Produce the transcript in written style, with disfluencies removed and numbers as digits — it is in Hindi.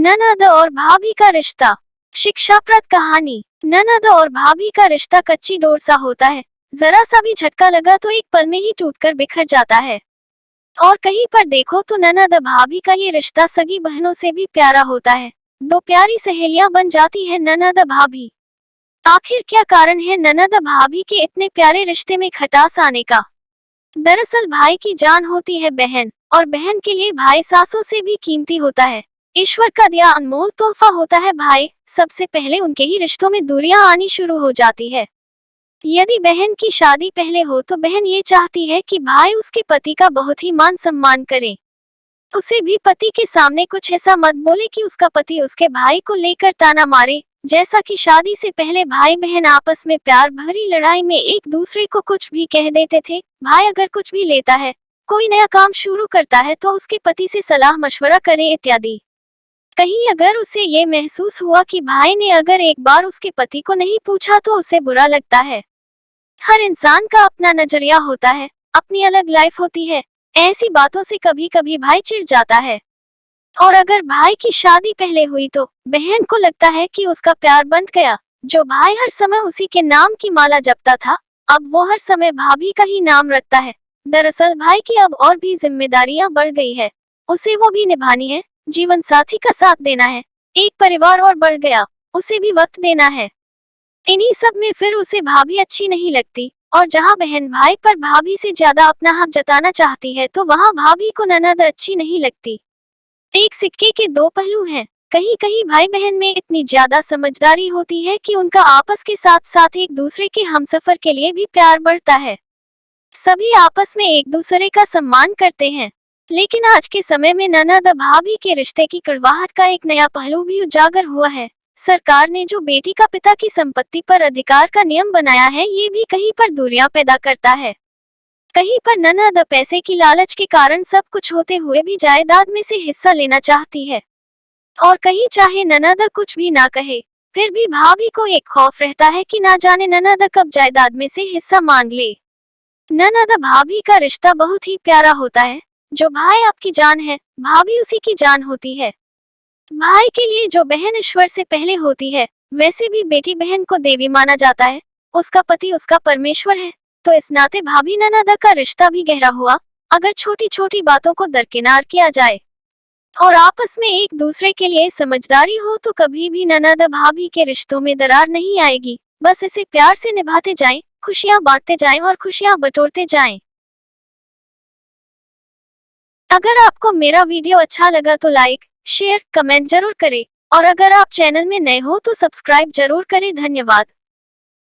ननद और भाभी का रिश्ता। शिक्षाप्रद कहानी। ननद और भाभी का रिश्ता कच्ची डोर सा होता है, जरा सा भी झटका लगा तो एक पल में ही टूटकर बिखर जाता है। और कहीं पर देखो तो ननद भाभी का ये रिश्ता सगी बहनों से भी प्यारा होता है। दो प्यारी सहेलियां बन जाती है ननद भाभी। आखिर क्या कारण है ननद भाभी के इतने प्यारे रिश्ते में खटास आने का? दरअसल भाई की जान होती है बहन, और बहन के लिए भाई सासों से भी कीमती होता है। ईश्वर का दिया अनमोल तोहफा होता है भाई। सबसे पहले उनके ही रिश्तों में दूरियां आनी शुरू हो जाती है। यदि बहन की शादी पहले हो तो बहन ये चाहती है कि भाई उसके पति का बहुत ही मान सम्मान करे। उसे भी पति के सामने कुछ ऐसा मत बोले कि उसका पति उसके भाई को लेकर ताना मारे। जैसा कि शादी से पहले भाई बहन आपस में प्यार भरी लड़ाई में एक दूसरे को कुछ भी कह देते थे। भाई अगर कुछ भी लेता है, कोई नया काम शुरू करता है तो उसके पति से सलाह मशवरा करे इत्यादि। कहीं अगर उसे ये महसूस हुआ कि भाई ने अगर एक बार उसके पति को नहीं पूछा तो उसे बुरा लगता है। हर इंसान का अपना नजरिया होता है, अपनी अलग लाइफ होती है। ऐसी बातों से कभी कभी भाई चिढ़ जाता है। और अगर भाई की शादी पहले हुई तो बहन को लगता है कि उसका प्यार बंध गया। जो भाई हर समय उसी के नाम की माला जपता था, अब वो हर समय भाभी का ही नाम रखता है। दरअसल भाई की अब और भी जिम्मेदारियां बढ़ गई है। उसे वो भी निभानी है, जीवन साथी का साथ देना है, एक परिवार और बढ़ गया, उसे भी वक्त देना है। इन्हीं सब में फिर उसे भाभी अच्छी नहीं लगती। और जहाँ बहन भाई पर भाभी से ज्यादा अपना हक जताना चाहती है तो वहाँ भाभी को ननद अच्छी नहीं लगती। एक सिक्के के दो पहलू हैं। कहीं कहीं भाई बहन में इतनी ज्यादा समझदारी होती है कि उनका आपस के साथ साथ एक दूसरे के हमसफर के लिए भी प्यार बढ़ता है। सभी आपस में एक दूसरे का सम्मान करते हैं। लेकिन आज के समय में ननद भाभी के रिश्ते की कड़वाहट का एक नया पहलू भी उजागर हुआ है। सरकार ने जो बेटी का पिता की संपत्ति पर अधिकार का नियम बनाया है, ये भी कहीं पर दूरियां पैदा करता है। कहीं पर ननद पैसे की लालच के कारण सब कुछ होते हुए भी जायदाद में से हिस्सा लेना चाहती है। और कहीं चाहे ननद कुछ भी ना कहे, फिर भी भाभी को एक खौफ रहता है कि ना जाने ननद कब जायदाद में से हिस्सा मांग ले। ननद भाभी का रिश्ता बहुत ही प्यारा होता है। जो भाई आपकी जान है, भाभी उसी की जान होती है। भाई के लिए जो बहन ईश्वर से पहले होती है, वैसे भी बेटी बहन को देवी माना जाता है। उसका पति उसका परमेश्वर है। तो इस नाते भाभी ननद का रिश्ता भी गहरा हुआ, अगर छोटी छोटी बातों को दरकिनार किया जाए और आपस में एक दूसरे के लिए समझदारी हो तो कभी भी ननद भाभी के रिश्तों में दरार नहीं आएगी। बस इसे प्यार से निभाते जाएं, खुशियां बांटते जाएं और खुशियां बटोरते जाएं। अगर आपको मेरा वीडियो अच्छा लगा तो लाइक, शेयर, कमेंट जरूर करें। और अगर आप चैनल में नए हो तो सब्सक्राइब जरूर करें। धन्यवाद।